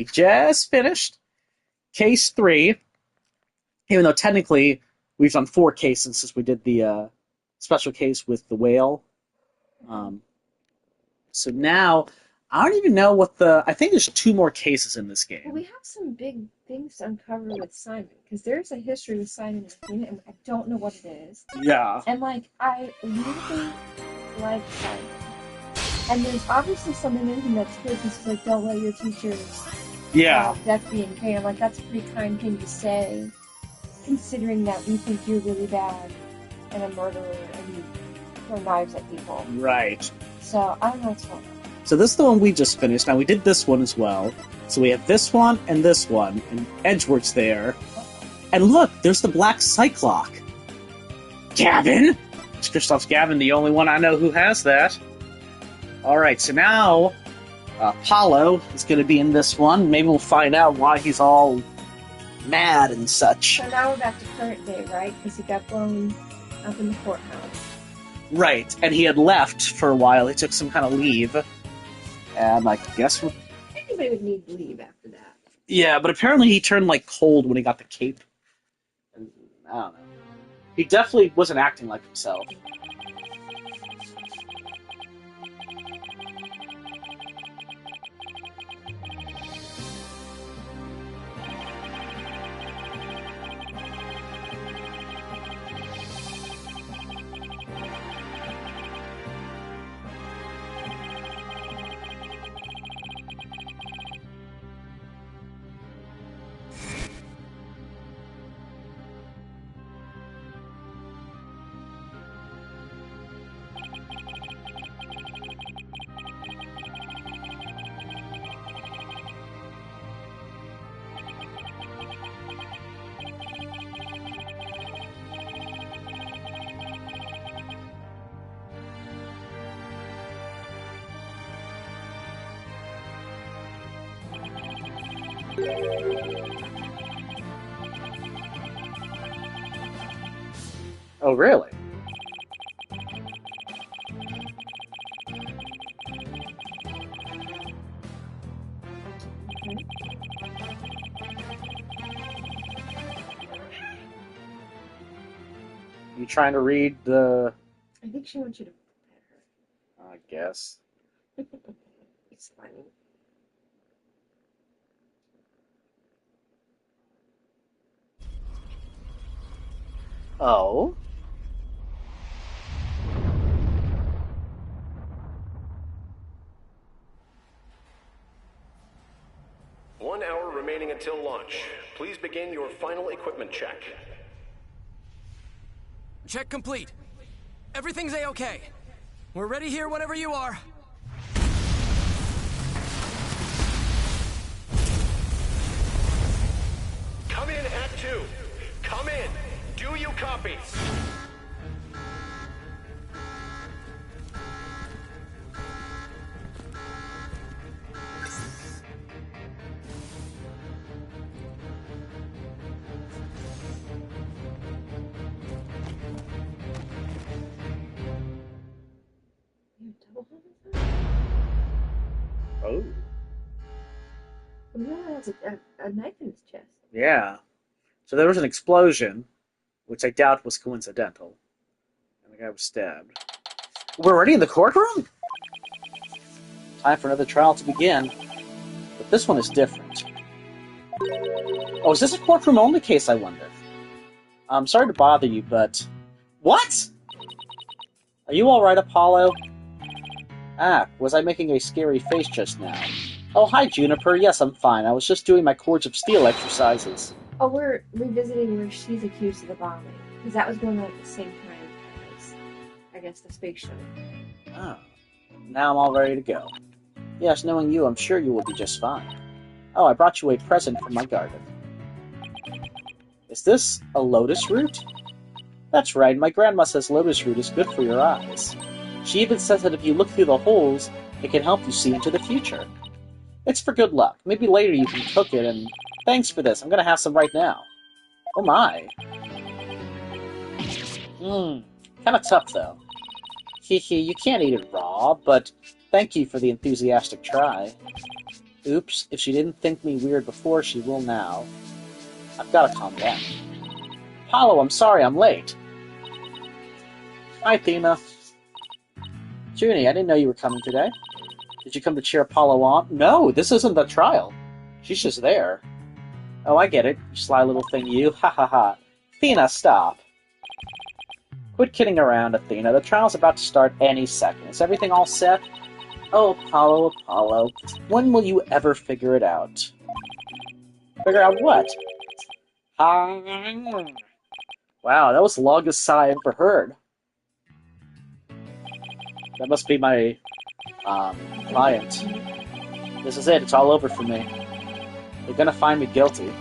We just finished case 3, even though technically we've done 4 cases since we did the special case with the whale. Um, so now, I don't even know what I think there's 2 more cases in this Well, game. we have some big things to uncover with Simon, because there's a history with Simon and Athena, and I don't know what it is. Yeah. And, like, I really like Simon. And there's obviously something in him that's good, because he's like, don't let your teachers Yeah. death be in pain. I'm like, that's a pretty kind thing to say, considering that we think you're really bad and a murderer and you throw knives at people. Right. So, I don't know what's going on. So this is the one we just finished. Now, we did this one as well. So we have this one, and Edgeworth's there. And look, there's the Black Cyclock. Gavin! Is Kristoff's Gavin the only one I know who has that? Alright, so now Apollo is going to be in this one. Maybe we'll find out why he's all mad and such. So now we're back to current day, right? Because he got blown up in the courthouse. Right, and he had left for a while. He took some kind of leave. And I guess... Anybody would need leave after that. Yeah, but apparently he turned, like, cold when he got the cape. And, I don't know. He definitely wasn't acting like himself. Oh, really? Okay. You trying to read the... I think she wants you to pet I guess. her. It's funny. Oh? One hour remaining until launch. Please begin your final equipment check. Check complete. Everything's A-okay. We're ready here whenever you are. Come in at 2. Come in. Do you copy? You have double homicide? Oh. Well, no, has a knife in his chest. Yeah. So there was an explosion, which I doubt was coincidental. And the guy was stabbed. We're already in the courtroom? Time for another trial to begin. But this one is different. Oh, is this a courtroom-only case, I wonder? I'm sorry to bother you, but... What?! Are you alright, Apollo? Ah, was I making a scary face just now? Oh, hi, Juniper. Yes, I'm fine. I was just doing my Cords of Steel exercises. Oh, we're revisiting where she's accused of the bombing. Because that was going on at the same time as, I guess, the space shuttle. Ah, now I'm all ready to go. Yes, knowing you, I'm sure you will be just fine. Oh, I brought you a present from my garden. Is this a lotus root? That's right, my grandma says lotus root is good for your eyes. She even says that if you look through the holes, it can help you see into the future. It's for good luck. Maybe later you can cook it, and thanks for this. I'm gonna have some right now. Oh my. Kinda tough, though. Hehe, you can't eat it raw, but thank you for the enthusiastic try. Oops, if she didn't think me weird before, she will now. I've gotta calm down. Apollo, I'm sorry I'm late. Hi, Athena. Junie, I didn't know you were coming today. Did you come to cheer Apollo on? No, this isn't the trial. She's just there. Oh, I get it. You sly little thing, you. Ha ha ha. Athena, stop. Quit kidding around, Athena. The trial's about to start any second. Is everything all set? Oh, Apollo, Apollo. When will you ever figure it out? Figure out what? Wow, that was the longest sigh I ever heard. That must be my client. This is it. It's all over for me. They're gonna find me guilty.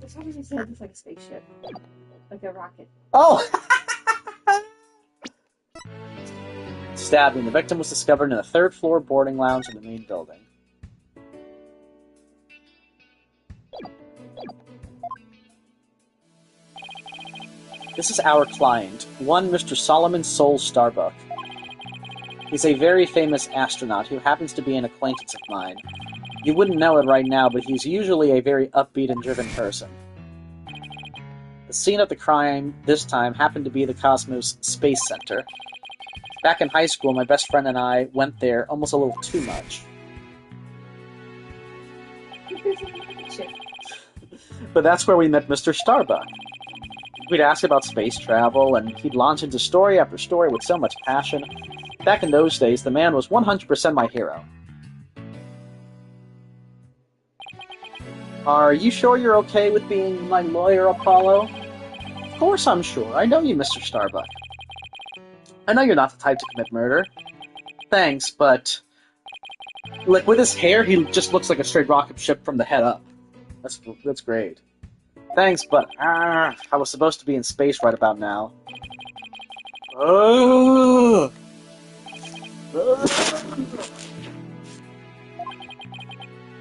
For some reason, it sounds like a spaceship. Like a rocket. Oh! Stabbing. The victim was discovered in a third-floor boarding lounge in the main building. This is our client, one Mr. Solomon Soul Starbuck. He's a very famous astronaut who happens to be an acquaintance of mine. You wouldn't know it right now, but he's usually a very upbeat and driven person. The scene of the crime this time happened to be the Cosmos Space Center. Back in high school, my best friend and I went there almost a little too much. But that's where we met Mr. Starbuck. We'd ask about space travel, and he'd launch into story after story with so much passion. Back in those days, the man was 100% my hero. Are you sure you're okay with being my lawyer, Apollo? Of course I'm sure. I know you, Mr. Starbuck. I know you're not the type to commit murder. Thanks, but... like, with his hair, he just looks like a straight rocket ship from the head up. That's great. Thanks, but... I was supposed to be in space right about now.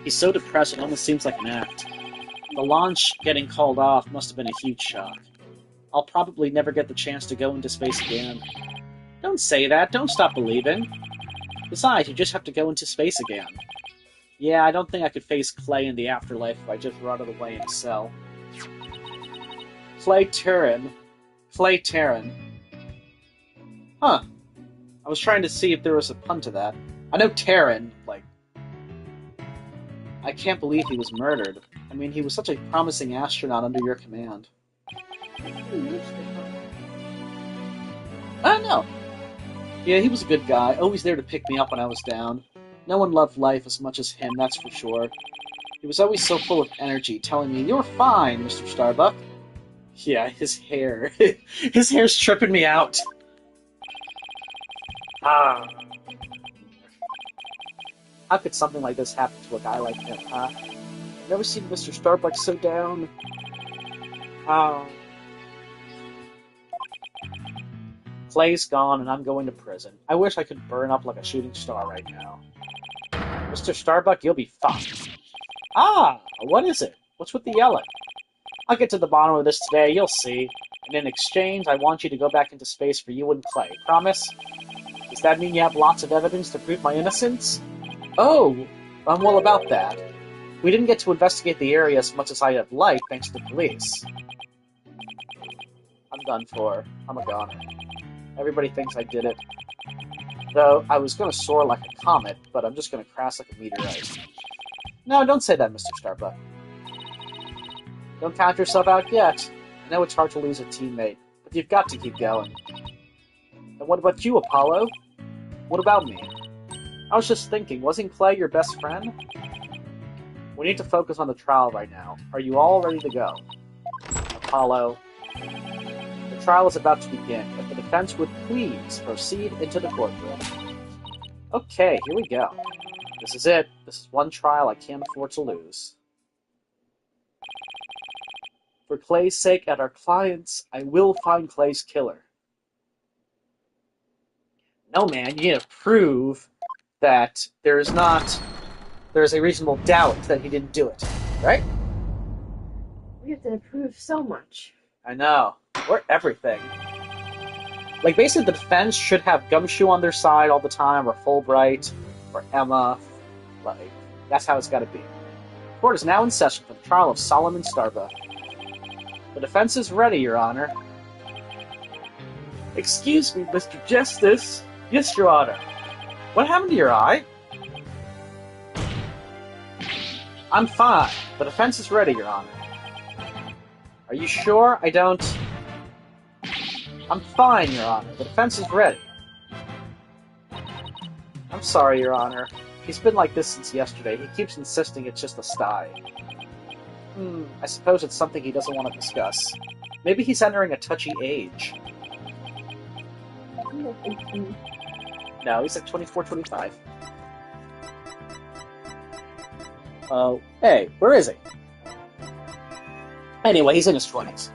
He's so depressed it almost seems like an act. The launch getting called off must have been a huge shock. I'll probably never get the chance to go into space again. Don't say that, don't stop believing. Besides, you just have to go into space again. Yeah, I don't think I could face Clay in the afterlife if I just rotted away in a cell. Clay Terran. Huh. I was trying to see if there was a pun to that. I know Terran, like... I can't believe he was murdered. I mean, he was such a promising astronaut under your command. I don't know. Yeah, he was a good guy, always there to pick me up when I was down. No one loved life as much as him, that's for sure. He was always so full of energy, telling me, "You're fine, Mr. Starbuck." Yeah, his hair. His hair's tripping me out. How could something like this happen to a guy like him, huh? Never seen Mr. Starbuck so down. Clay's gone and I'm going to prison. I wish I could burn up like a shooting star right now. Mr. Starbuck, you'll be fucked. What is it? What's with the yelling? I'll get to the bottom of this today, you'll see. And in exchange, I want you to go back into space for you and Clay. Promise? Does that mean you have lots of evidence to prove my innocence? Oh, I'm well about that. We didn't get to investigate the area as much as I'd have liked, thanks to the police. I'm done for. I'm a goner. Everybody thinks I did it. Though, I was gonna soar like a comet, but I'm just gonna crash like a meteorite. No, don't say that, Mr. Starbuck. Don't count yourself out yet. I know it's hard to lose a teammate, but you've got to keep going. And what about you, Apollo? What about me? I was just thinking, wasn't Clay your best friend? We need to focus on the trial right now. Are you all ready to go? Apollo. The trial is about to begin. If the defense would please proceed into the courtroom. Okay, here we go. This is it. This is one trial I can't afford to lose. For Clay's sake and our clients, I will find Clay's killer. No, man, you need to prove that there's a reasonable doubt that he didn't do it, right? We have to prove so much. I know. We're everything. Like, basically, the defense should have Gumshoe on their side all the time, or Fulbright, or Emma. Like, That's how it's got to be. Court is now in session for the trial of Solomon Starbuck. The defense is ready, Your Honor. Excuse me, Mr. Justice. Yes, Your Honor. What happened to your eye? I'm fine. The defense is ready, Your Honor. Are you sure I don't... I'm fine, Your Honor. The defense is ready. I'm sorry, Your Honor. He's been like this since yesterday. He keeps insisting it's just a sty. I suppose it's something he doesn't want to discuss. Maybe he's entering a touchy age. No, he's at 24, 25. Oh, hey, where is he? Anyway, he's in his 20s.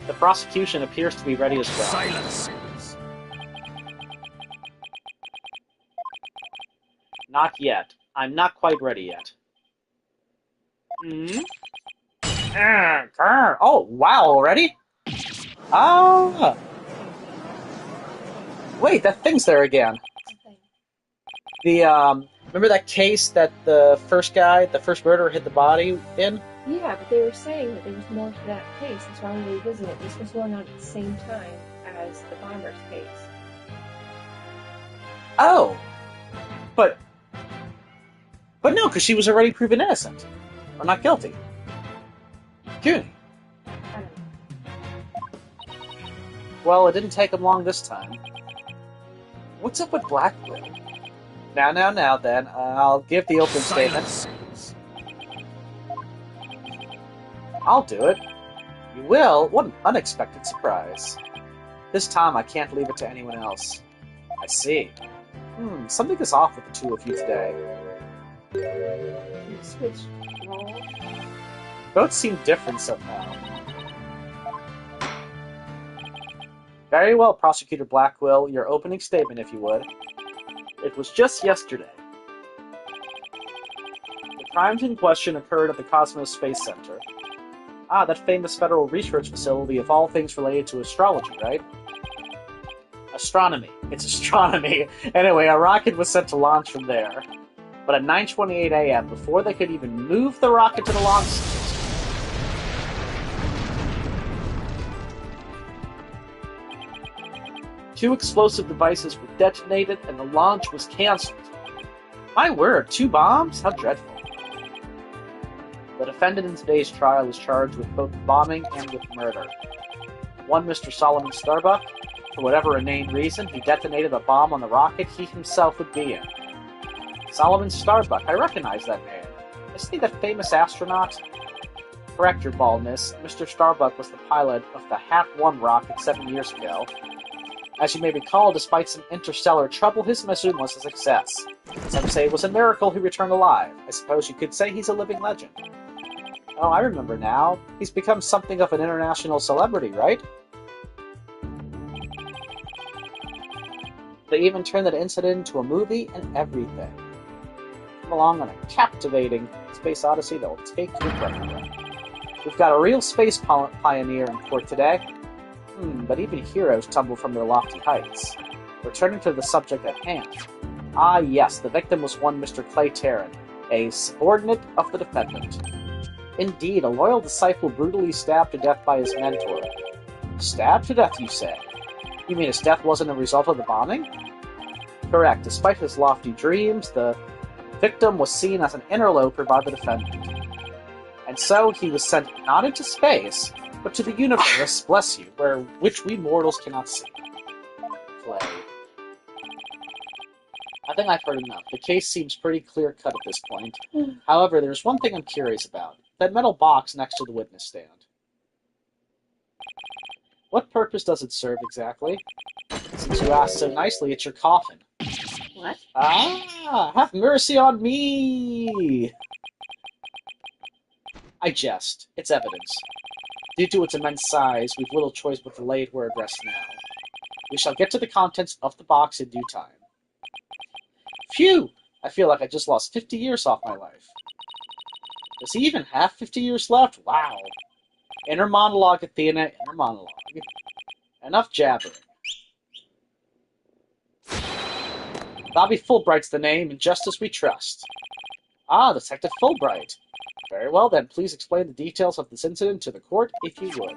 The prosecution appears to be ready as well. Silence! Not yet. I'm not quite ready yet. Oh, wow, already? Ah! Wait, that thing's there again. The, remember that case that the first murderer hit the body in? Yeah, but they were saying that there was more to that case. That's why we revisited it. This was going on at the same time as the bomber's case. Oh! But no, because she was already proven innocent. Or not guilty. Junie. I don't know. Well, it didn't take him long this time. What's up with Blackwood? Now, then. I'll give the open statement. I'll do it. You will? What an unexpected surprise. This time I can't leave it to anyone else. I see. Something is off with the two of you today. You switched roles. Both seem different somehow. Very well, Prosecutor Blackwell. Your opening statement, if you would. It was just yesterday. The crimes in question occurred at the Cosmos Space Center. Ah, that famous federal research facility of all things related to astrology, right? Astronomy. It's astronomy. Anyway, a rocket was set to launch from there. But at 9:28 a.m., before they could even move the rocket to the launch station, two explosive devices were detonated and the launch was cancelled. My word, 2 bombs? How dreadful. The defendant in today's trial is charged with both bombing and with murder. One Mr. Solomon Starbuck, for whatever inane reason, he detonated a bomb on the rocket he himself would be in. Solomon Starbuck, I recognize that name. Isn't he that famous astronaut? Correct your baldness. Mr. Starbuck was the pilot of the HAT-1 rocket 7 years ago. As you may recall, despite some interstellar trouble, his mission was a success. Some say it was a miracle he returned alive. I suppose you could say he's a living legend. Oh, I remember now. He's become something of an international celebrity, right? They even turned that incident into a movie and everything. Come along on a captivating space odyssey that will take your breath away. We've got a real space pioneer in court today. But even heroes tumble from their lofty heights. Returning to the subject at hand. Ah, yes, the victim was one Mr. Clay Terran, a subordinate of the defendant. Indeed, a loyal disciple brutally stabbed to death by his mentor. Stabbed to death, you say? You mean his death wasn't a result of the bombing? Correct. Despite his lofty dreams, the victim was seen as an interloper by the defendant. And so he was sent not into space, but to the universe, bless you, which we mortals cannot see. Clay. I think I've heard enough. The case seems pretty clear-cut at this point. However, there's one thing I'm curious about. That metal box next to the witness stand. What purpose does it serve exactly? Since you asked so nicely, it's your coffin. What? Ah! Have mercy on me! I jest. It's evidence. Due to its immense size, we've little choice but to lay it where it rests now. We shall get to the contents of the box in due time. Phew! I feel like I just lost 50 years off my life. Does he even have 50 years left? Wow. Inner monologue, Athena, inner monologue. Enough jabbering. Bobby Fulbright's the name, and justice we trust. Ah, Detective Fulbright. Very well then, please explain the details of this incident to the court, if you would.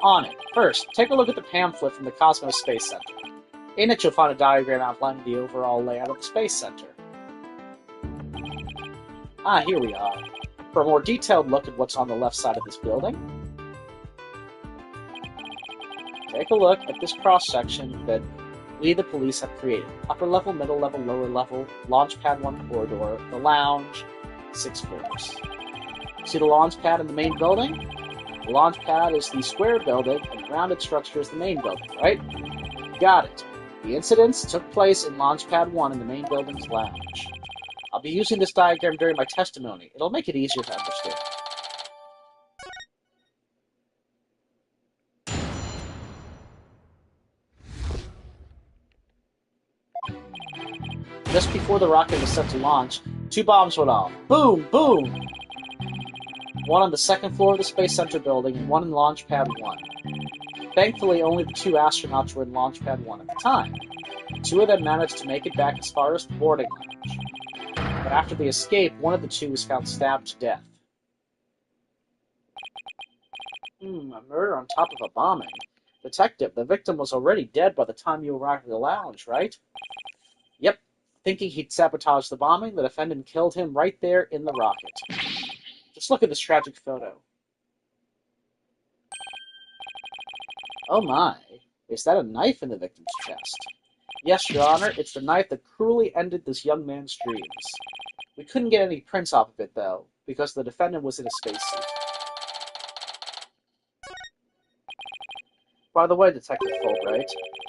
On it. First, take a look at the pamphlet from the Cosmos Space Center. In it, you'll find a diagram outlining the overall layout of the Space Center. Ah, here we are. For a more detailed look at what's on the left side of this building, take a look at this cross-section that we, the police, have created. Upper level, middle level, lower level, launch pad 1 corridor, the lounge, 6 floors. See the launch pad in the main building? The launch pad is the square building, and the rounded structure is the main building, right? Got it. The incidents took place in launch pad 1 in the main building's lounge. I'll be using this diagram during my testimony. It'll make it easier to understand. Just before the rocket was set to launch, 2 bombs went off. Boom! Boom! One on the second floor of the Space Center building and one in Launch Pad 1. Thankfully, only the 2 astronauts were in Launch Pad 1 at the time. 2 of them managed to make it back as far as the boarding lounge. But after the escape, one of the 2 was found stabbed to death. A murder on top of a bombing. Detective, the victim was already dead by the time you arrived at the lounge, right? Yep. Thinking he'd sabotaged the bombing, the defendant killed him right there in the rocket. Just look at this tragic photo. Oh my, is that a knife in the victim's chest? Yes, Your Honor, it's the knife that cruelly ended this young man's dreams. We couldn't get any prints off of it, though, because the defendant was in a spacesuit. By the way, Detective Fulbright,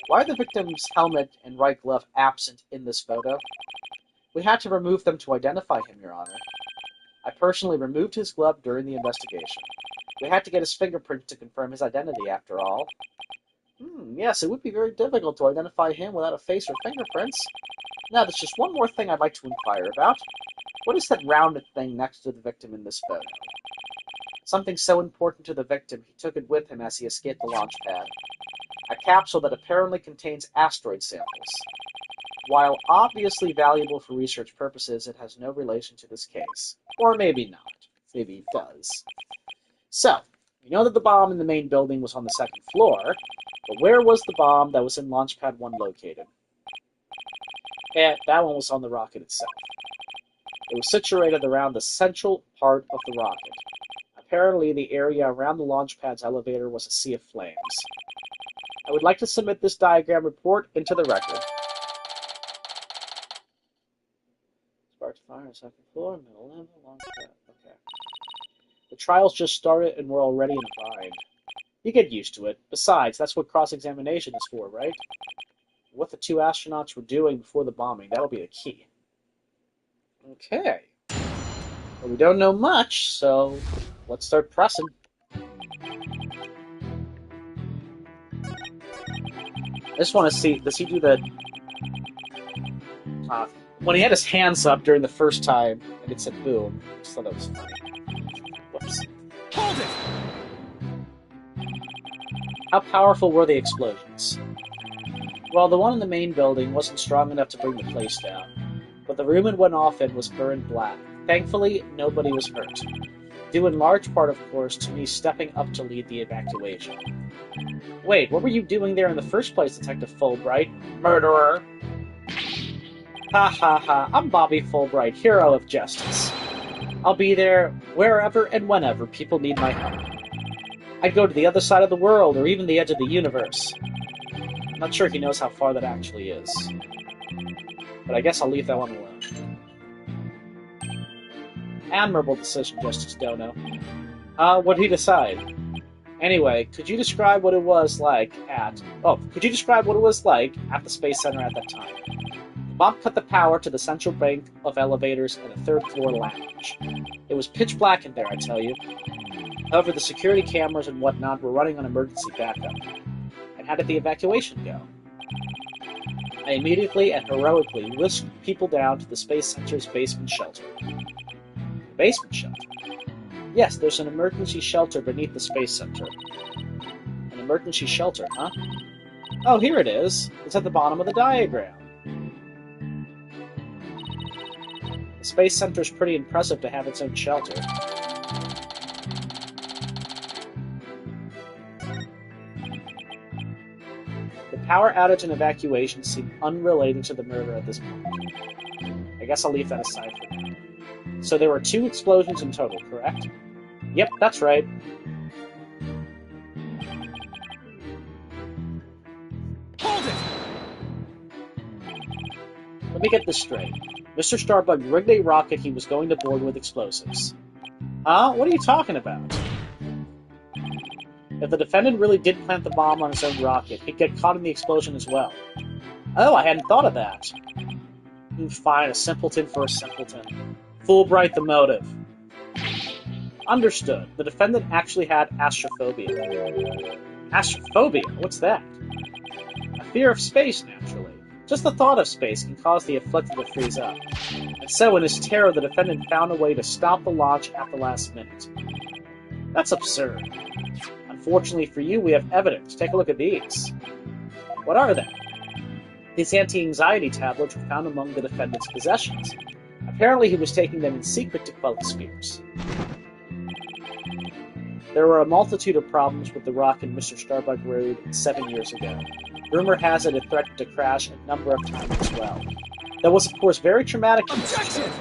why are the victim's helmet and right glove absent in this photo? We had to remove them to identify him, Your Honor. I personally removed his glove during the investigation. We had to get his fingerprint to confirm his identity, after all. Yes, it would be very difficult to identify him without a face or fingerprints. Now, there's just one more thing I'd like to inquire about. What is that rounded thing next to the victim in this photo? Something so important to the victim, he took it with him as he escaped the launch pad. A capsule that apparently contains asteroid samples. While obviously valuable for research purposes, it has no relation to this case. Or maybe not. Maybe it does. So, we know that the bomb in the main building was on the second floor, but where was the bomb that was in Launch Pad 1 located? That one was on the rocket itself. It was situated around the central part of the rocket. Apparently, the area around the launch pad's elevator was a sea of flames. I would like to submit this diagram report into the record. Sparks fire on the second floor, middle level, launch pad. Okay. The trials just started and we're already in a bind. You get used to it. Besides, that's what cross-examination is for, right? What the 2 astronauts were doing before the bombing, that'll be the key. Okay. Well, we don't know much, so let's start pressing. I just want to see, does he do the... when he had his hands up during the first time, and it said boom, I just thought that was funny. Whoops. Hold it! How powerful were the explosions? Well, the one in the main building wasn't strong enough to bring the place down, but the room it went off in was burned black. Thankfully, nobody was hurt. Due in large part, of course, to me stepping up to lead the evacuation. Wait, what were you doing there in the first place, Detective Fulbright? Murderer! Ha ha ha, I'm Bobby Fulbright, hero of justice. I'll be there wherever and whenever people need my help. I'd go to the other side of the world, or even the edge of the universe. I'm not sure he knows how far that actually is. But I guess I'll leave that one alone. Admirable decision, Justice Dono. What'd he decide? Anyway, could you describe what it was like at the Space Center at that time? The bomb cut the power to the central bank of elevators and a third-floor lounge. It was pitch black in there, I tell you. However, the security cameras and whatnot were running on emergency backup. And how did the evacuation go? I immediately and heroically whisked people down to the Space Center's basement shelter. The basement shelter? Yes, there's an emergency shelter beneath the Space Center. An emergency shelter, huh? Oh, here it is. It's at the bottom of the diagram. The Space Center's pretty impressive to have its own shelter. The power outage and evacuation seem unrelated to the murder at this point. I guess I'll leave that aside for now. So there were 2 explosions in total, correct? Yep, that's right. Hold it! Let me get this straight. Mr. Starbug rigged a rocket he was going to board with explosives. Huh? What are you talking about? If the defendant really did plant the bomb on his own rocket, he'd get caught in the explosion as well. Oh, I hadn't thought of that. Fine, a simpleton for a simpleton. Fulbright the motive. Understood. The defendant actually had astrophobia. Astrophobia? What's that? A fear of space, naturally. Just the thought of space can cause the afflicted to freeze up. And so, in his terror, the defendant found a way to stop the launch at the last minute. That's absurd. Unfortunately for you, we have evidence. Take a look at these. What are they? These anti-anxiety tablets were found among the defendant's possessions. Apparently, he was taking them in secret to quell his fears. There were a multitude of problems with the rocket Mr. Starbug rode 7 years ago. Rumor has it threatened to crash a number of times as well. That was, of course, very traumatic for Mr. Objection!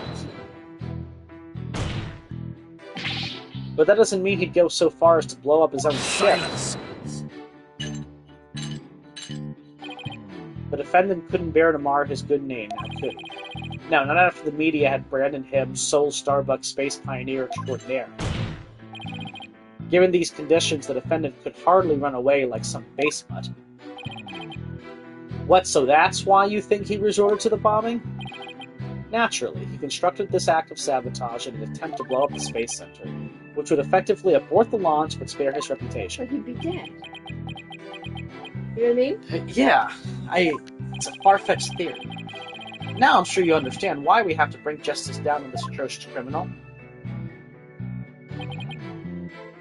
But that doesn't mean he'd go so far as to blow up his own ship. Silence! The defendant couldn't bear to mar his good name, now could he? No, not after the media had branded him sole Starbuck space pioneer extraordinaire. Given these conditions, the defendant could hardly run away like some base mutt. What, so that's why you think he resorted to the bombing? Naturally, he constructed this act of sabotage in an attempt to blow up the Space Center, which would effectively abort the launch but spare his reputation. But he'd be dead. You know what I mean? Yeah, it's a far-fetched theory. Now I'm sure you understand why we have to bring justice down on this atrocious criminal.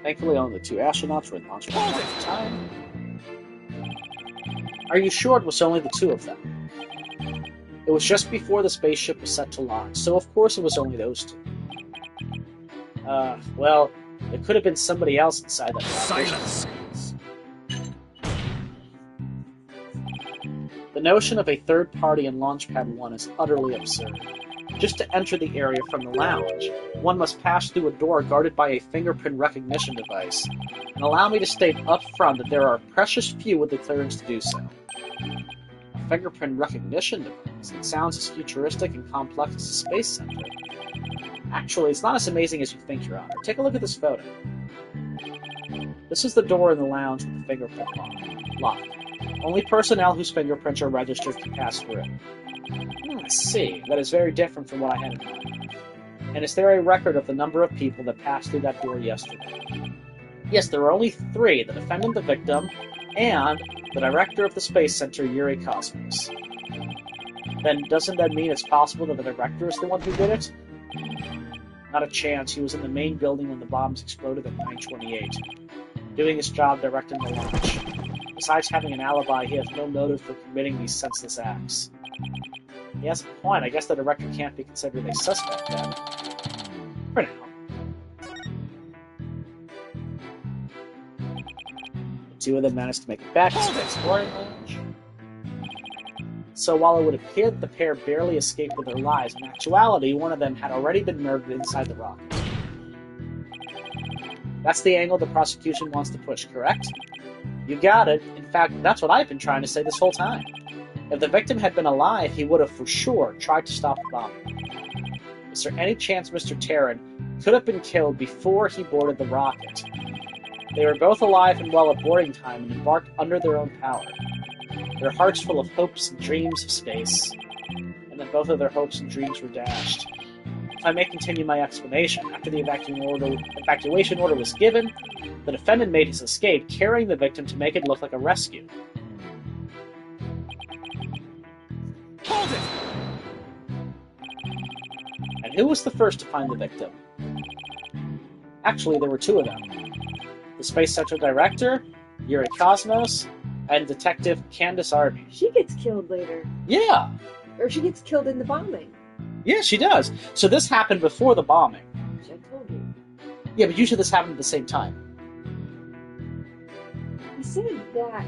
Thankfully, only the 2 astronauts were in launch pad at the time. Are you sure it was only the 2 of them? It was just before the spaceship was set to launch, so of course it was only those 2. Well, it could have been somebody else inside that rocket. Silence! The notion of a third party in Launchpad 1 is utterly absurd. Just to enter the area from the lounge, one must pass through a door guarded by a fingerprint recognition device, and allow me to state up front that there are precious few with the clearance to do so. A fingerprint recognition device? It sounds as futuristic and complex as a space center. Actually, it's not as amazing as you think, Your Honor. Take a look at this photo. This is the door in the lounge with the fingerprint lock. Only personnel whose fingerprints are registered can pass through. I see. That is very different from what I had in mind. And is there a record of the number of people that passed through that door yesterday? Yes, there were only 3, the defendant, the victim, and the director of the Space Center, Yuri Cosmos. Then doesn't that mean it's possible that the director is the one who did it? Not a chance. He was in the main building when the bombs exploded at 9:28, doing his job directing the launch. Besides having an alibi, he has no motive for committing these senseless acts. He has a point. I guess the director can't be considered a suspect then. For now. The 2 of them managed to make it back to the exploring lounge. So while it would appear that the pair barely escaped with their lives, in actuality, one of them had already been murdered inside the rocket. That's the angle the prosecution wants to push, correct? You got it. In fact, that's what I've been trying to say this whole time. If the victim had been alive, he would have for sure tried to stop the bombing. Is there any chance Mr. Terran could have been killed before he boarded the rocket? They were both alive and well at boarding time and embarked under their own power. Their hearts full of hopes and dreams of space. And then both of their hopes and dreams were dashed. If I may continue my explanation, after the evacuation order was given, the defendant made his escape, carrying the victim to make it look like a rescue. Hold it! And who was the first to find the victim? Actually, there were 2 of them. The Space Center director, Yuri Cosmos, and Detective Candace Arby. She gets killed later. Yeah! Or she gets killed in the bombing. Yeah, she does. So this happened before the bombing. Which I told you. Yeah, but usually this happened at the same time. He said that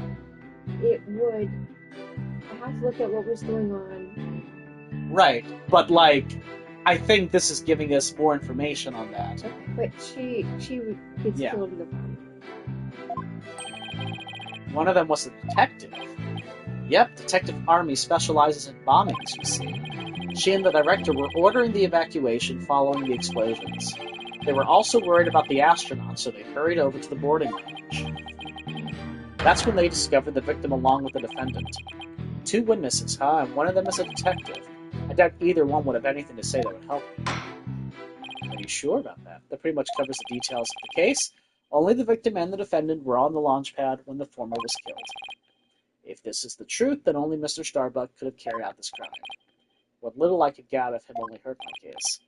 it would. I have to look at what was going on. Right, but like, I think this is giving us more information on that. But she gets Yeah. killed in the bomb. One of them was a detective. Yep, Detective Army specializes in bombings, you see. She and the director were ordering the evacuation following the explosions. They were also worried about the astronauts, so they hurried over to the boarding lounge. That's when they discovered the victim along with the defendant. 2 witnesses, huh? And one of them is a detective. I doubt either one would have anything to say that would help me. Are you sure about that? That pretty much covers the details of the case. Only the victim and the defendant were on the launch pad when the former was killed. If this is the truth, then only Mr. Starbuck could have carried out this crime. What little I could gather of him only hurt my case.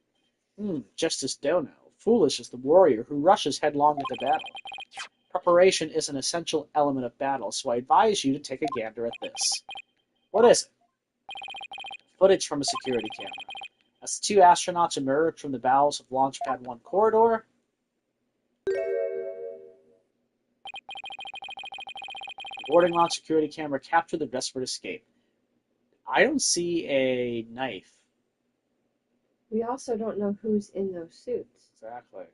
Justice Dono. Foolish is the warrior who rushes headlong into battle. Preparation is an essential element of battle, so I advise you to take a gander at this. What is it? Footage from a security camera. As the 2 astronauts emerge from the bowels of Launchpad 1 corridor, the boarding launch security camera captured their desperate escape. I don't see a knife. We also don't know who's in those suits. Exactly.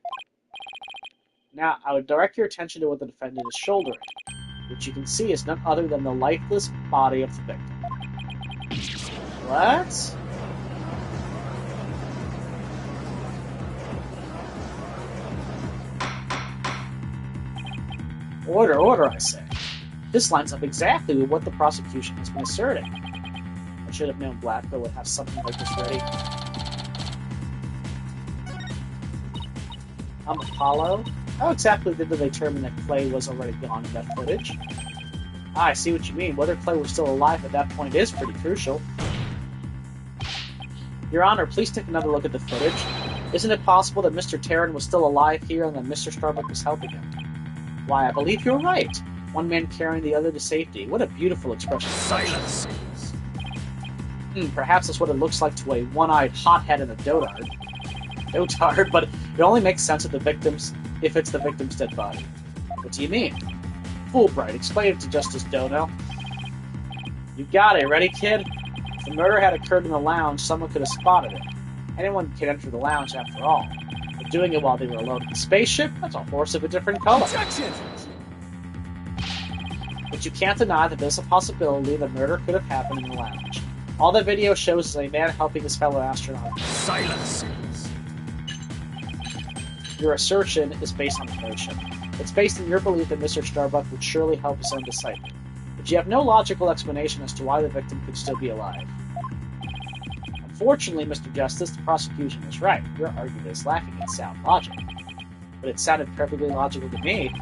Now, I would direct your attention to what the defendant is shouldering, which you can see is none other than the lifeless body of the victim. What? Order, I say. This lines up exactly with what the prosecution has been asserting. I should have known Blackwell would have something like this ready. Apollo? How exactly did they determine that Clay was already gone in that footage? I see what you mean. Whether Clay was still alive at that point is pretty crucial. Your Honor, please take another look at the footage. Isn't it possible that Mr. Terran was still alive here and that Mr. Starbuck was helping him? Why, I believe you're right. One man carrying the other to safety. What a beautiful expression. Silence! Perhaps that's what it looks like to a one-eyed hothead and a dotard. Dotard, but it only makes sense if it's the victim's dead body. What do you mean? Fulbright, explain it to Justice Dono. You got it. Ready, kid? If the murder had occurred in the lounge, someone could have spotted it. Anyone can enter the lounge after all. But doing it while they were alone in the spaceship? That's a horse of a different color. Objection! But you can't deny that there's a possibility that murder could have happened in the lounge. All that video shows is a man helping his fellow astronaut. Silence! Your assertion is based on emotion. It's based on your belief that Mr. Starbuck would surely help his own disciple. But you have no logical explanation as to why the victim could still be alive. Unfortunately, Mr. Justice, the prosecution is right. Your argument is lacking in sound logic. But it sounded perfectly logical to me.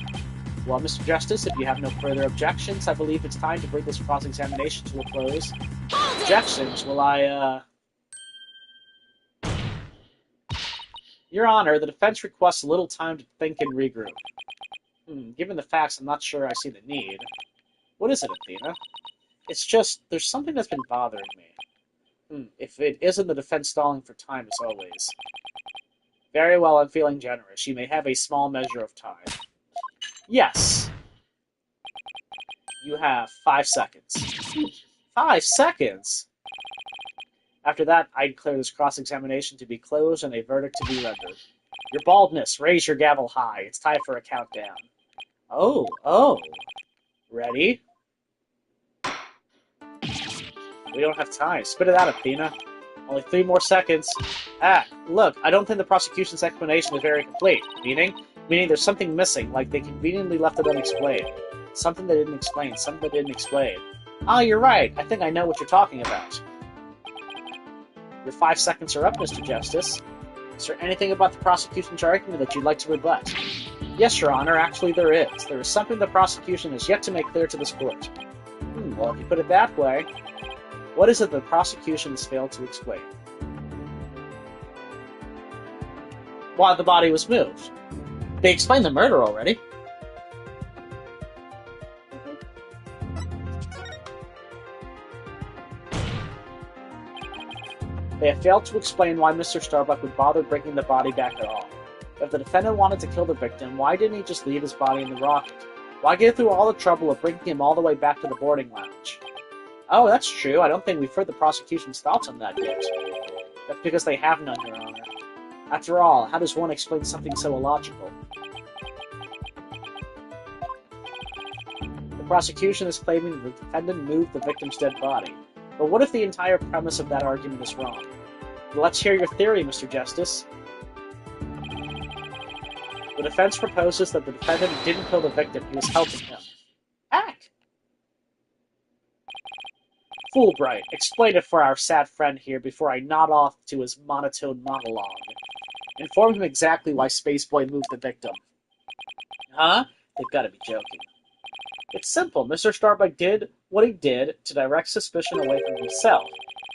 Well, Mr. Justice, if you have no further objections, I believe it's time to bring this cross-examination to a close. Objections? Well, Your Honor, the defense requests a little time to think and regroup. Given the facts, I'm not sure I see the need. What is it, Athena? It's just, there's something that's been bothering me. If it isn't the defense stalling for time as always. Very well, I'm feeling generous. You may have a small measure of time. Yes. You have 5 seconds. 5 seconds? After that, I declare this cross-examination to be closed and a verdict to be rendered. Your baldness, raise your gavel high. It's time for a countdown. Oh. Ready? We don't have time. Spit it out, Athena. Only 3 more seconds. Look, I don't think the prosecution's explanation is very complete. Meaning there's something missing, like they conveniently left it unexplained. Something they didn't explain. Oh, you're right. I think I know what you're talking about. Your 5 seconds are up, Mr. Justice. Is there anything about the prosecution's argument that you'd like to rebut? Yes, Your Honor, actually there is. There is something the prosecution has yet to make clear to this court. Well, if you put it that way, what is it the prosecution has failed to explain? Why the body was moved. They explained the murder already. They have failed to explain why Mr. Starbuck would bother bringing the body back at all. If the defendant wanted to kill the victim, why didn't he just leave his body in the rocket? Why go through all the trouble of bringing him all the way back to the boarding lounge? Oh, that's true. I don't think we've heard the prosecution's thoughts on that yet. That's because they have none, Your Honor. After all, how does one explain something so illogical? The prosecution is claiming that the defendant moved the victim's dead body. But what if the entire premise of that argument is wrong? Let's hear your theory, Mr. Justice. The defense proposes that the defendant didn't kill the victim, he was helping him. Heck! Fulbright, explain it for our sad friend here before I nod off to his monotone monologue. Inform him exactly why Spaceboy moved the victim. Huh? They've got to be joking. It's simple. Mr. Starbuck did what he did to direct suspicion away from himself.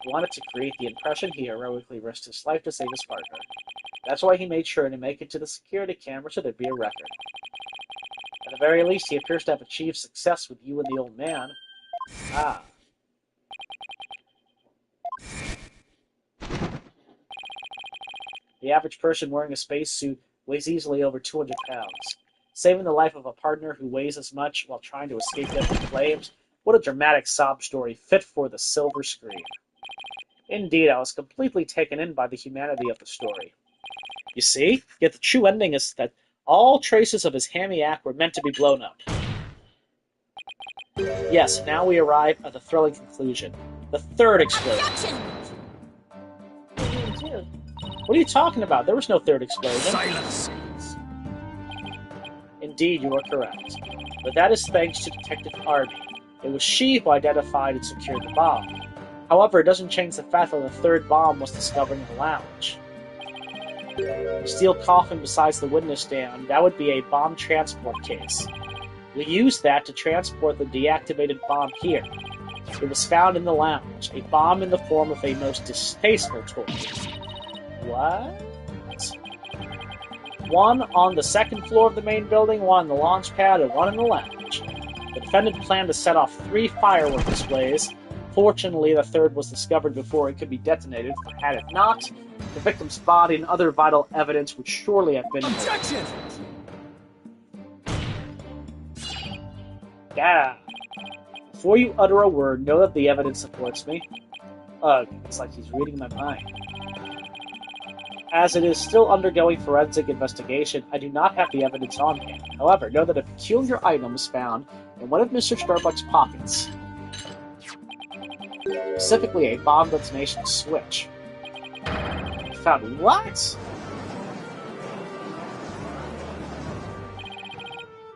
He wanted to create the impression he heroically risked his life to save his partner. That's why he made sure to make it to the security camera so there'd be a record. At the very least, he appears to have achieved success with you and the old man. Ah. The average person wearing a spacesuit weighs easily over 200 pounds. Saving the life of a partner who weighs as much while trying to escape deadly flames? What a dramatic sob story fit for the silver screen. Indeed, I was completely taken in by the humanity of the story. You see? Yet the true ending is that all traces of his hammy act were meant to be blown up. Yes, now we arrive at the thrilling conclusion. The third explosion. What are you talking about? There was no third explosion. Silence! Indeed, you are correct. But that is thanks to Detective Arby. It was she who identified and secured the bomb. However, it doesn't change the fact that the third bomb was discovered in the lounge. The steel coffin besides the witness stand, that would be a bomb transport case. We used that to transport the deactivated bomb here. It was found in the lounge, a bomb in the form of a most distasteful toy. What? One on the second floor of the main building, one on the launch pad, and one in the lounge. The defendant planned to set off 3 firework displays. Fortunately, the third was discovered before it could be detonated, for had it not, the victim's body and other vital evidence would surely have been... Objection! Yeah. Before you utter a word, know that the evidence supports me. Ugh, it's like he's reading my mind. As it is still undergoing forensic investigation, I do not have the evidence on hand. However, know that a peculiar item was found in one of Mr. Starbuck's pockets. Specifically, a bomb detonation switch. Found what?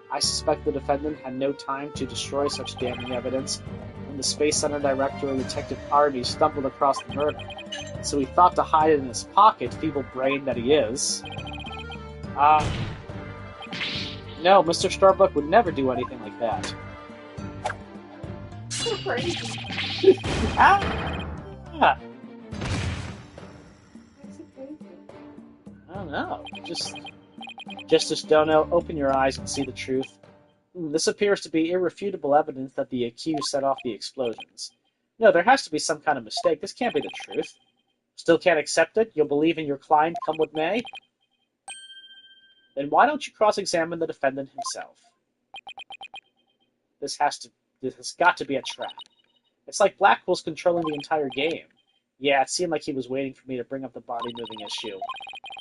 I suspect the defendant had no time to destroy such damning evidence when the Space Center director and Detective Arby stumbled across the murder. So he thought to hide it in his pocket, feeble brain that he is. No, Mr. Starbuck would never do anything like that. So crazy. Ah! That's so crazy. I don't know. Justice Dono, open your eyes and see the truth. This appears to be irrefutable evidence that the accused set off the explosions. No, there has to be some kind of mistake. This can't be the truth. Still can't accept it? You'll believe in your client, come what may? Then why don't you cross-examine the defendant himself? This has got to be a trap. It's like Blackwell's controlling the entire game. Yeah, it seemed like he was waiting for me to bring up the body-moving issue.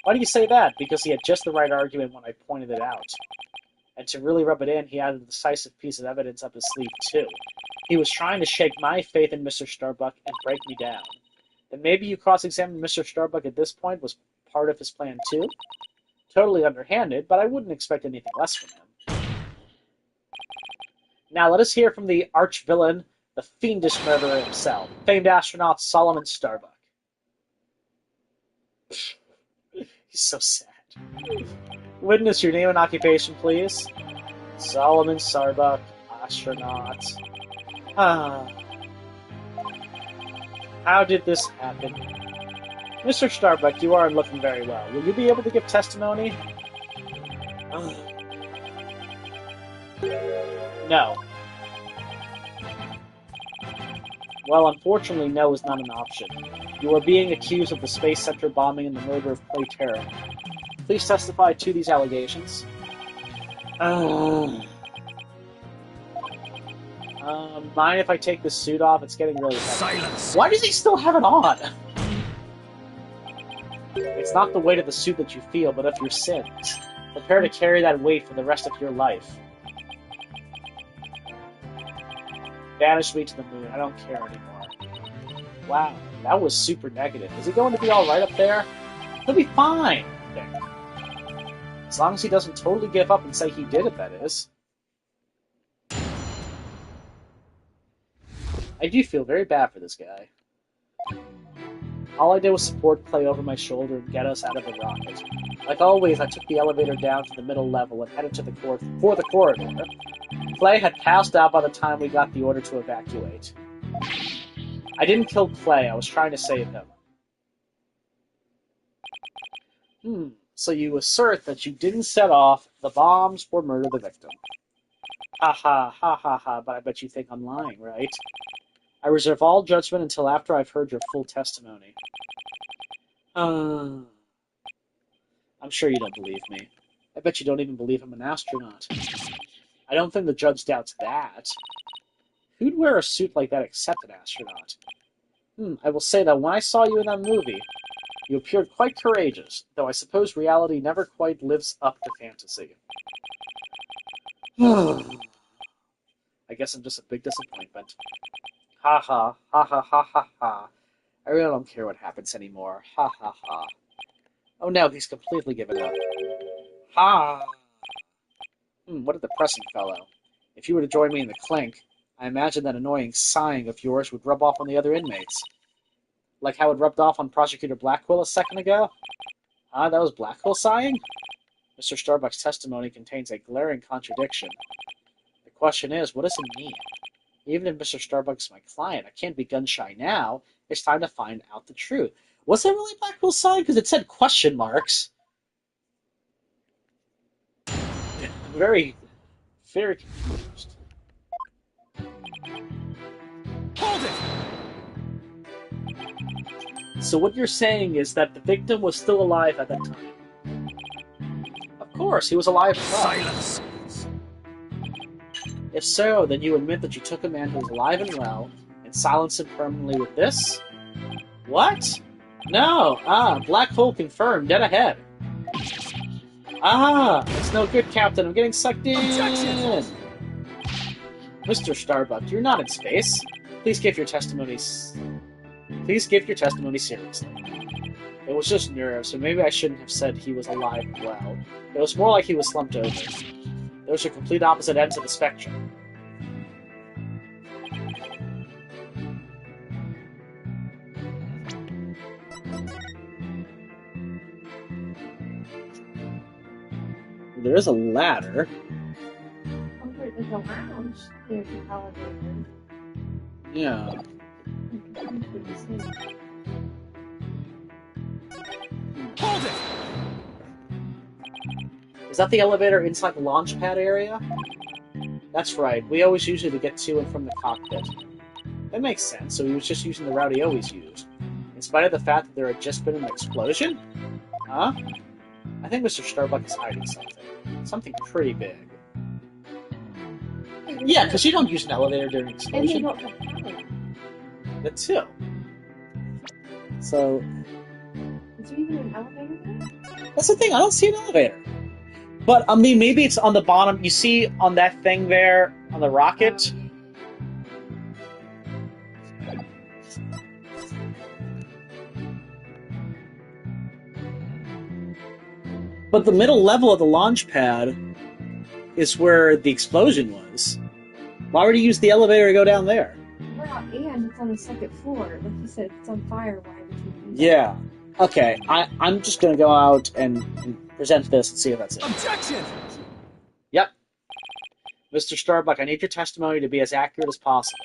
Why do you say that? Because he had just the right argument when I pointed it out. And to really rub it in, he had a decisive piece of evidence up his sleeve, too. He was trying to shake my faith in Mr. Starbuck and break me down. Then maybe you cross-examined Mr. Starbuck at this point was part of his plan, too? Totally underhanded, but I wouldn't expect anything less from him. Now let us hear from the arch-villain, the fiendish murderer himself, famed astronaut Solomon Starbuck. He's so sad. Witness your name and occupation, please. Solomon Starbuck, astronaut. How did this happen? Mr. Starbuck, you aren't looking very well. Will you be able to give testimony? No. Well, unfortunately, no is not an option. You are being accused of the Space Center bombing and the murder of Clay Terra. Please testify to these allegations. Mind if I take this suit off? It's getting really heavy. Silence! Why does he still have it on? It's not the weight of the suit that you feel, but of your sins. Prepare to carry that weight for the rest of your life. Banish me to the moon. I don't care anymore. Wow, that was super negative. Is he going to be alright up there? He'll be fine, I think. As long as he doesn't totally give up and say he did it, that is. I do feel very bad for this guy. All I did was support Clay over my shoulder and get us out of the rocket. Like always, I took the elevator down to the middle level and headed to the for the corridor. Clay had passed out by the time we got the order to evacuate. I didn't kill Clay, I was trying to save him. So you assert that you didn't set off the bombs or murder the victim. Ha ha, but I bet you think I'm lying, right? I reserve all judgment until after I've heard your full testimony. I'm sure you don't believe me. I bet you don't even believe I'm an astronaut. I don't think the judge doubts that. Who'd wear a suit like that except an astronaut? I will say that when I saw you in that movie, you appeared quite courageous, though I suppose reality never quite lives up to fantasy. I guess I'm just a big disappointment. Ha ha, ha ha ha ha ha. I really don't care what happens anymore. Ha ha ha. Oh no, he's completely given up. Ha! What a depressing fellow. If you were to join me in the clink, I imagine that annoying sighing of yours would rub off on the other inmates. Like how it rubbed off on Prosecutor Blackwell a second ago? That was Blackwell sighing? Mr. Starbuck's testimony contains a glaring contradiction. The question is, what does it mean? Even if Mr. Starbuck's my client, I can't be gun-shy now. It's time to find out the truth. Was that really Blackwell's sign? Because it said question marks. I'm very, very confused. Hold it! So what you're saying is that the victim was still alive at that time? Of course, he was alive. Silence! If so, then you admit that you took a man who was alive and well and silenced him permanently with this? What? No. Black hole confirmed. Dead ahead. It's no good, Captain. I'm getting sucked in. Objection! Mr. Starbuck, you're not in space. Please give your testimony seriously. It was just nerves, so maybe I shouldn't have said he was alive and well. It was more like he was slumped over. Those are complete opposite ends of the spectrum. There is a ladder. Oh, there's a lounge. There's an elevator. Yeah. I'm confused with this thing. Hold it! Is that the elevator inside the launch pad area? That's right. We always use it to get to and from the cockpit. That makes sense, so he was just using the route he always used. In spite of the fact that there had just been an explosion? Huh? I think Mr. Starbuck is hiding something. Something pretty big. Yeah, because you don't use an elevator during an And they explosion. don't have power. That too. So, Is there even an elevator there? that's the thing, I don't see an elevator. But, I mean, maybe it's on the bottom. You see on that thing there, on the rocket? But the middle level of the launch pad is where the explosion was. Why would he use the elevator to go down there? Well, and it's on the second floor. Like you said, if it's on fire. Why would you use it? Yeah. Okay, I'm just going to go out and present this and see if that's it. Objection! Yep. Mr. Starbuck, I need your testimony to be as accurate as possible.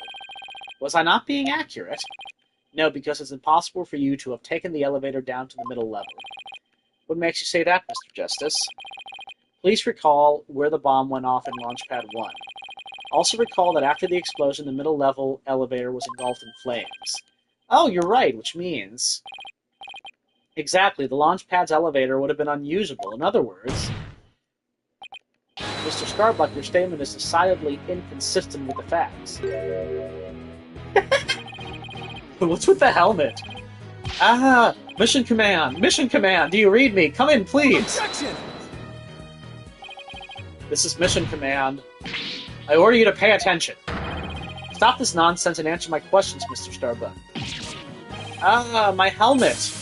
Was I not being accurate? No, because it's impossible for you to have taken the elevator down to the middle level. What makes you say that, Mr. Justice? Please recall where the bomb went off in Launchpad 1. Also recall that after the explosion, the middle level elevator was engulfed in flames. Oh, you're right, which means... Exactly, the launch pad's elevator would have been unusable. In other words... Mr. Starbuck, your statement is decidedly inconsistent with the facts. What's with the helmet? Ah, Mission Command! Mission Command! Do you read me? Come in, please! Objection! This is Mission Command. I order you to pay attention. Stop this nonsense and answer my questions, Mr. Starbuck. Ah, my helmet!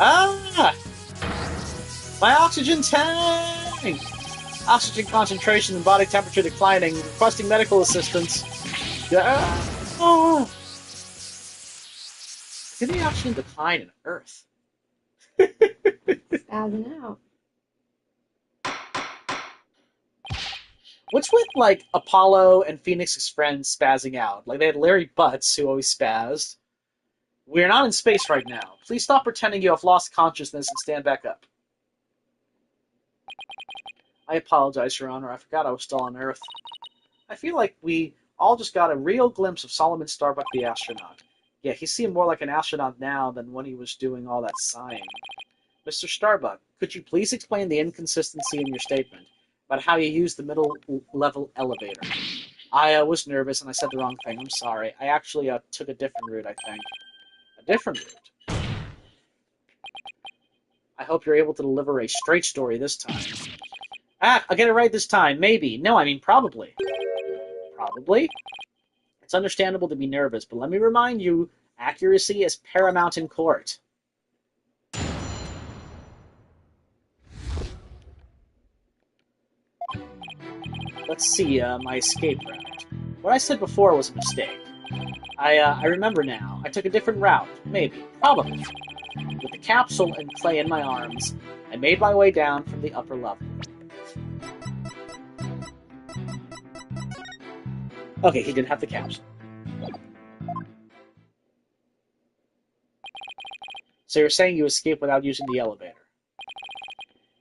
Ah! My oxygen tank! Oxygen concentration and body temperature declining. Requesting medical assistance. Oh! Did the oxygen decline in Earth? Spazzing out. What's with, like, Apollo and Phoenix's friends spazzing out? Like, they had Larry Butts, who always spazzed. We're not in space right now. Please stop pretending you have lost consciousness and stand back up. I apologize, Your Honor. I forgot I was still on Earth. I feel like we all just got a real glimpse of Solomon Starbuck the astronaut. Yeah, he seemed more like an astronaut now than when he was doing all that sighing. Mr. Starbuck, could you please explain the inconsistency in your statement about how you used the middle-level elevator? I was nervous and I said the wrong thing. I'm sorry. I actually took a different route, I think. A different route? I hope you're able to deliver a straight story this time. Ah, I'll get it right this time. Maybe. No, I mean probably. Probably? It's understandable to be nervous, but let me remind you, accuracy is paramount in court. Let's see, my escape route. What I said before was a mistake. I remember now. I took a different route. Maybe. Probably. With the capsule and clay in my arms, I made my way down from the upper level. Okay, he didn't have the capsule. So you're saying you escaped without using the elevator?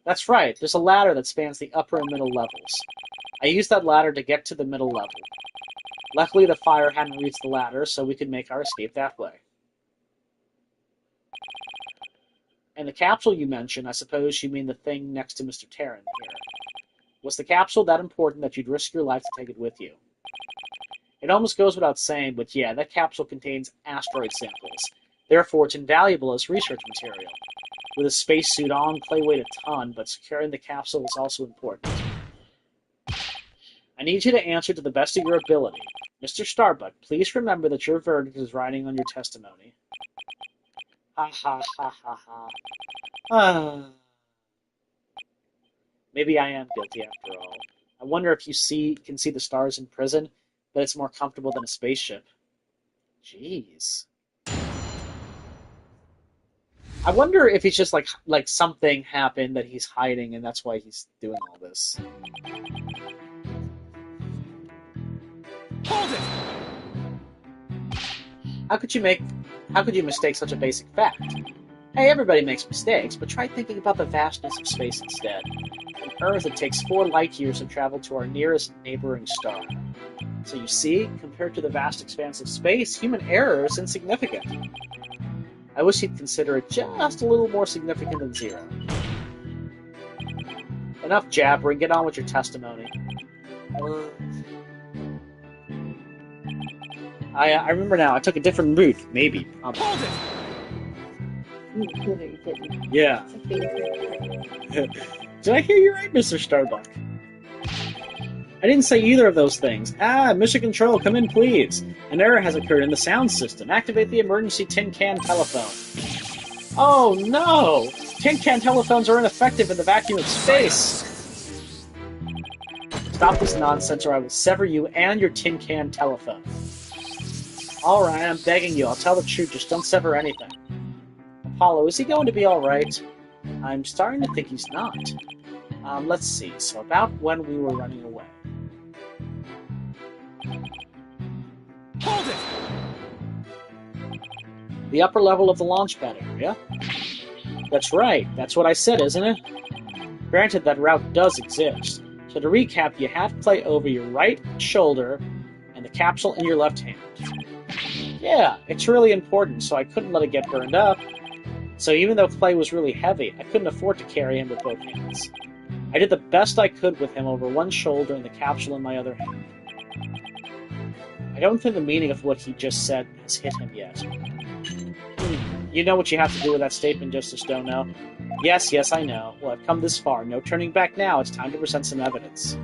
That's right. There's a ladder that spans the upper and middle levels. I used that ladder to get to the middle level. Luckily, the fire hadn't reached the ladder, so we could make our escape that way. And the capsule you mentioned, I suppose you mean the thing next to Mr. Terran here. Was the capsule that important that you'd risk your life to take it with you? It almost goes without saying, but yeah, that capsule contains asteroid samples. Therefore, it's invaluable as research material. With a spacesuit on, clay weighed a ton, but securing the capsule is also important. I need you to answer to the best of your ability. Mr. Starbuck, please remember that your verdict is riding on your testimony. Ha ha ha ha ha. Ah. Maybe I am guilty after all. I wonder if you can see the stars in prison, but it's more comfortable than a spaceship. Jeez. I wonder if he's just like something happened that he's hiding and that's why he's doing all this. Hold it! How could you mistake such a basic fact? Hey, everybody makes mistakes, but try thinking about the vastness of space instead. On Earth, it takes 4 light years to travel to our nearest neighboring star. So you see, compared to the vast expanse of space, human error is insignificant. I wish he'd consider it just a little more significant than 0. Enough jabbering, get on with your testimony. I remember now, I took a different route, maybe. Hold it! Yeah. Did I hear you right, Mr. Starbuck? I didn't say either of those things. Ah, Mission Control, come in, please. An error has occurred in the sound system. Activate the emergency tin can telephone. Oh, no! Tin can telephones are ineffective in the vacuum of space. Stop this nonsense or I will sever you and your tin can telephone. Alright, I'm begging you. I'll tell the truth. Just don't sever anything. Apollo, is he going to be alright? I'm starting to think he's not. Let's see. So about when we were running away. Hold it! The upper level of the launch pad area? That's right. That's what I said, isn't it? Granted, that route does exist. So to recap, you have Clay over your right shoulder and the capsule in your left hand. Yeah, it's really important, so I couldn't let it get burned up. So even though Clay was really heavy, I couldn't afford to carry him with both hands. I did the best I could with him over one shoulder and the capsule in my other hand. I don't think the meaning of what he just said has hit him yet. You know what you have to do with that statement, Justice Dono? Yes, I know. Well, I've come this far. No turning back now. It's time to present some evidence.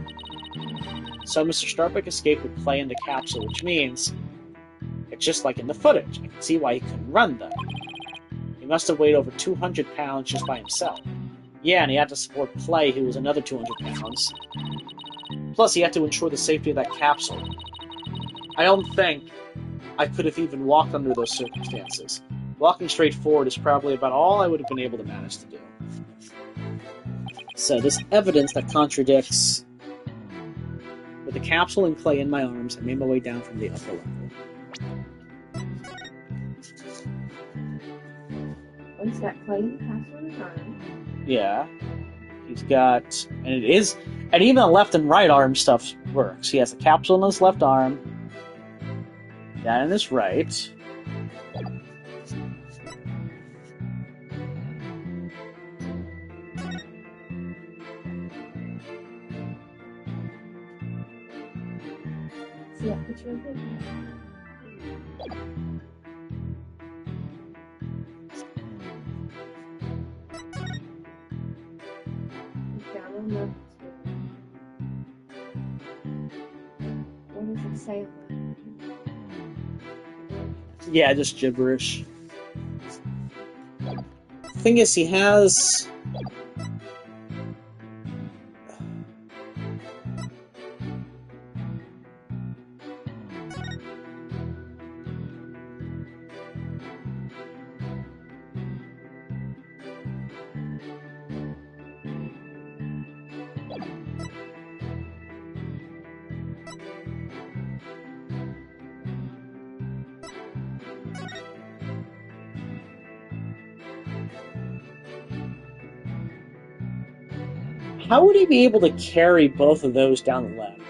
So Mr. Starbuck escaped with Clay in the capsule, which means it's just like in the footage. I can see why he couldn't run, though. He must have weighed over 200 pounds just by himself. Yeah, and he had to support Clay, who was another 200 pounds. Plus, he had to ensure the safety of that capsule. I don't think I could have even walked under those circumstances. Walking straight forward is probably about all I would have been able to manage to do. So, this evidence that contradicts... With the capsule and Clay in my arms, I made my way down from the upper level. He's got Clay in the capsule in his arm. Yeah. He's got... And even the left and right arm stuff works. He has a capsule in his left arm. That in his right. See that picture of him? Down on the... What does it say? Yeah, just gibberish. Thing is, he has... How would he be able to carry both of those down the ladder?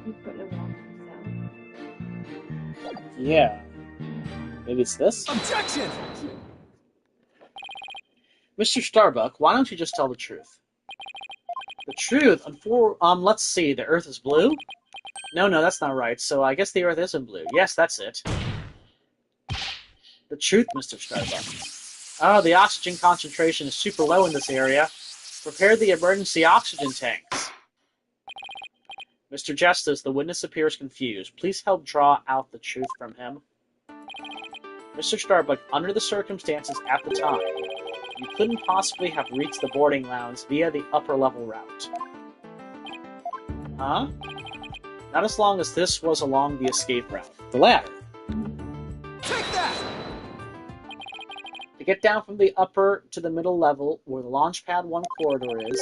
He couldn't have walked himself. Yeah. Maybe it's this? Objection! Mr. Starbuck, why don't you just tell the truth? The truth? Let's see. The Earth is blue? No, that's not right. So I guess the Earth isn't blue. Yes, that's it. The truth, Mr. Starbuck. Oh, the oxygen concentration is super low in this area. Prepare the emergency oxygen tanks. Mr. Justice, the witness appears confused. Please help draw out the truth from him. Mr. Starbuck, under the circumstances at the time, you couldn't possibly have reached the boarding lounge via the upper level route. Huh? Not as long as this was along the escape route. The ladder. Take that! To get down from the upper to the middle level, where the Launchpad 1 corridor is,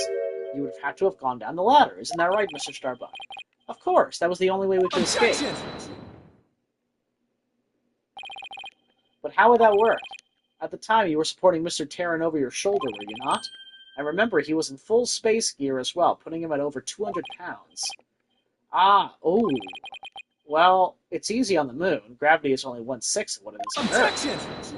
you would have had to have gone down the ladder. Isn't that right, Mr. Starbuck? Of course, that was the only way we could escape. But how would that work? At the time, you were supporting Mr. Terran over your shoulder, were you not? And remember, he was in full space gear as well, putting him at over 200 pounds. Oh. Well, it's easy on the moon. Gravity is only 1/6 of what it is on Earth.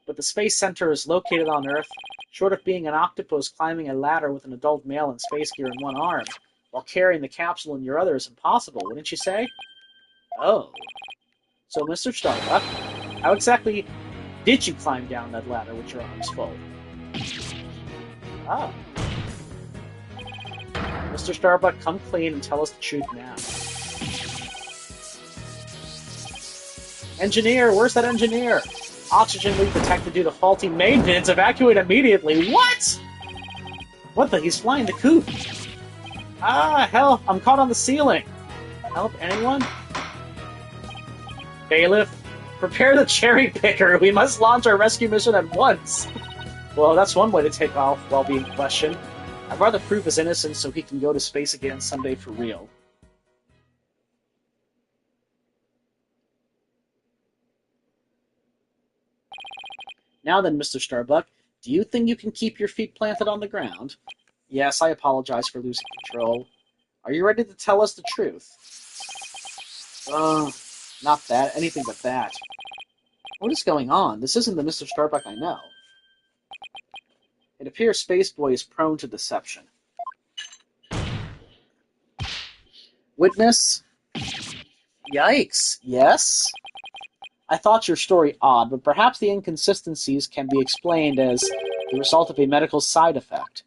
But the Space Center is located on Earth. Short of being an octopus climbing a ladder with an adult male in space gear in one arm, while carrying the capsule in your other is impossible, wouldn't you say? Oh. So, Mr. Starbuck, how exactly did you climb down that ladder with your arms full? Ah. Mr. Starbuck, come clean and tell us the truth now. Engineer, where's that engineer? Oxygen leak detected due to faulty maintenance. Evacuate immediately. What? What the? He's flying the coop. Help! I'm caught on the ceiling. Help anyone? Bailiff, prepare the cherry picker. We must launch our rescue mission at once. Well, that's one way to take off while being questioned. I'd rather prove his innocence so he can go to space again someday for real. Now then, Mr. Starbuck, Do you think you can keep your feet planted on the ground? Yes, I apologize for losing control. Are you ready to tell us the truth? Not that. Anything but that. What is going on? This isn't the Mr. Starbuck I know. It appears Spaceboy is prone to deception. Witness? Yikes. Yes? I thought your story odd, but perhaps the inconsistencies can be explained as the result of a medical side effect.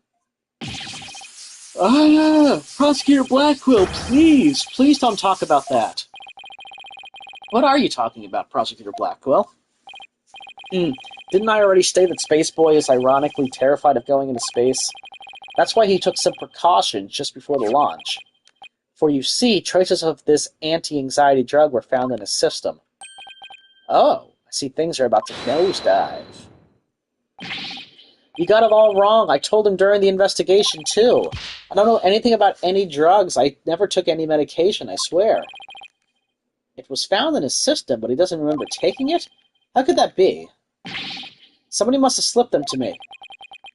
Prosecutor Blackwell, please! Please don't talk about that. What are you talking about, Prosecutor Blackwell? Didn't I already state that Spaceboy is ironically terrified of going into space? That's why he took some precautions just before the launch. For you see, traces of this anti-anxiety drug were found in his system. Oh, I see things are about to nosedive. You got it all wrong. I told him during the investigation, too. I don't know anything about any drugs. I never took any medication, I swear. It was found in his system, but he doesn't remember taking it? How could that be? Somebody must have slipped them to me.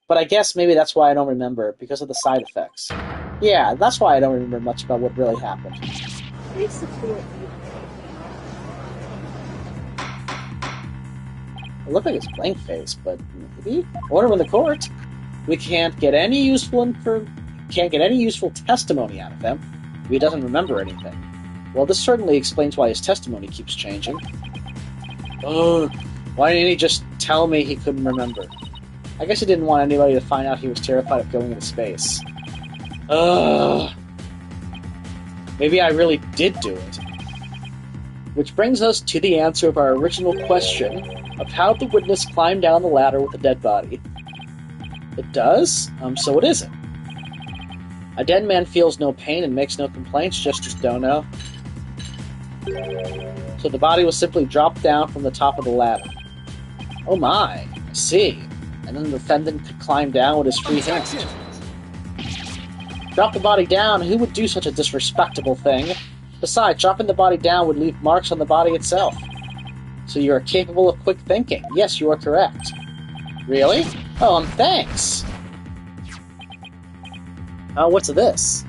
But I guess maybe that's why I don't remember, because of the side effects. Yeah, that's why I don't remember much about what really happened. Basically, It looked like it's blank face, but maybe? I wonder when the court. We can't get any useful testimony out of him if he doesn't remember anything. Well, this certainly explains why his testimony keeps changing. Why didn't he just tell me he couldn't remember? I guess he didn't want anybody to find out he was terrified of going into space. Maybe I really did do it. Which brings us to the answer of our original question of how the witness climbed down the ladder with a dead body. It does? So it isn't. A dead man feels no pain and makes no complaints, just don't know. So the body was simply dropped down from the top of the ladder. Oh my, I see. And then the defendant could climb down with his free hands. Drop the body down? Who would do such a disrespectable thing? Besides, dropping the body down would leave marks on the body itself. So you are capable of quick thinking. Yes, you are correct. Really? Oh, thanks. What's this?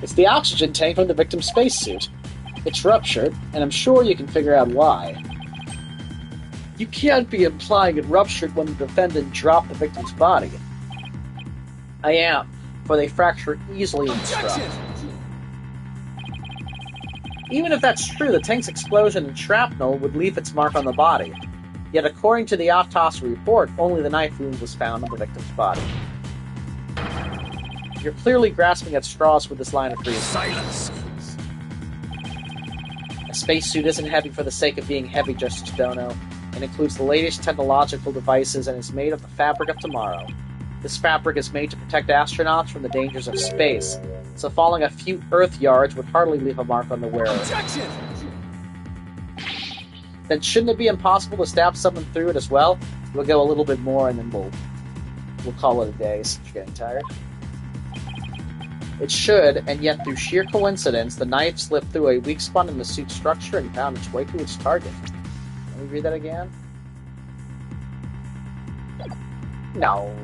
It's the oxygen tank from the victim's spacesuit. It's ruptured, and I'm sure you can figure out why. You can't be implying it ruptured when the defendant dropped the victim's body. I am, for they fracture easily and strong. Even if that's true, the tank's explosion and shrapnel would leave its mark on the body. Yet according to the autopsy report, only the knife wound was found on the victim's body. You're clearly grasping at straws with this line of reasoning. Silence! A spacesuit isn't heavy for the sake of being heavy, Justice Dono. It includes the latest technological devices and is made of the fabric of tomorrow. This fabric is made to protect astronauts from the dangers of space, so falling a few Earth yards would hardly leave a mark on the wearer. Objection! Then shouldn't it be impossible to stab someone through it as well? We'll go a little bit more and then we'll call it a day since you're getting tired. It should, and yet through sheer coincidence, the knife slipped through a weak spot in the suit's structure and found its way to its target. Let me read that again. No.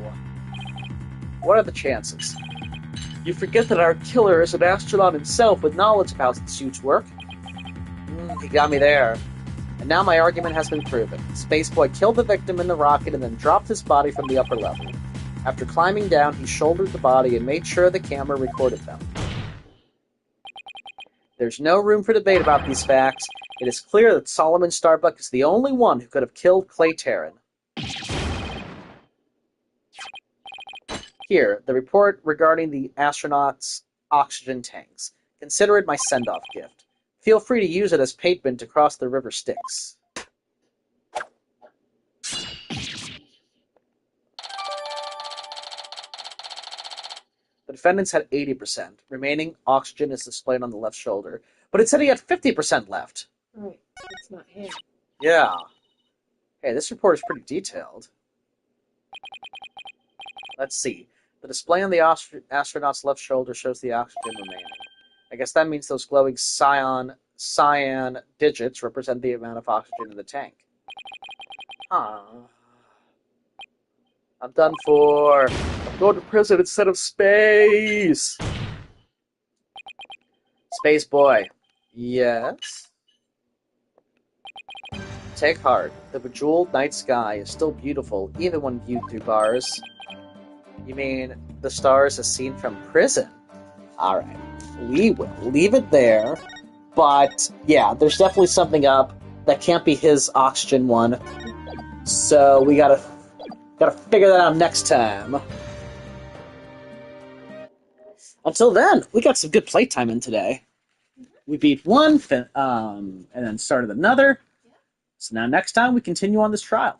What are the chances? You forget that our killer is an astronaut himself with knowledge of how suits work. He got me there. And now my argument has been proven. Spaceboy killed the victim in the rocket and then dropped his body from the upper level. After climbing down, he shouldered the body and made sure the camera recorded them. There's no room for debate about these facts. It is clear that Solomon Starbuck is the only one who could have killed Clay Terran. Here, the report regarding the astronauts' oxygen tanks. Consider it my send-off gift. Feel free to use it as pavement to cross the river Styx. The defendants had 80%. Remaining oxygen is displayed on the left shoulder. But it said he had 50% left. right, that's not him. Yeah. Hey, this report is pretty detailed. Let's see. The display on the astronaut's left shoulder shows the oxygen remaining. I guess that means those glowing cyan digits represent the amount of oxygen in the tank. Ah. I'm done for. I'm going to prison instead of space. Space boy. Yes. Take heart. The bejeweled night sky is still beautiful, even when viewed through bars. You mean the stars as seen from prison? Alright. We will leave it there. But, yeah, there's definitely something up. That can't be his oxygen one. So, we gotta figure that out next time. Until then, we got some good playtime in today. We beat one, and then started another. So now next time we continue on this trial.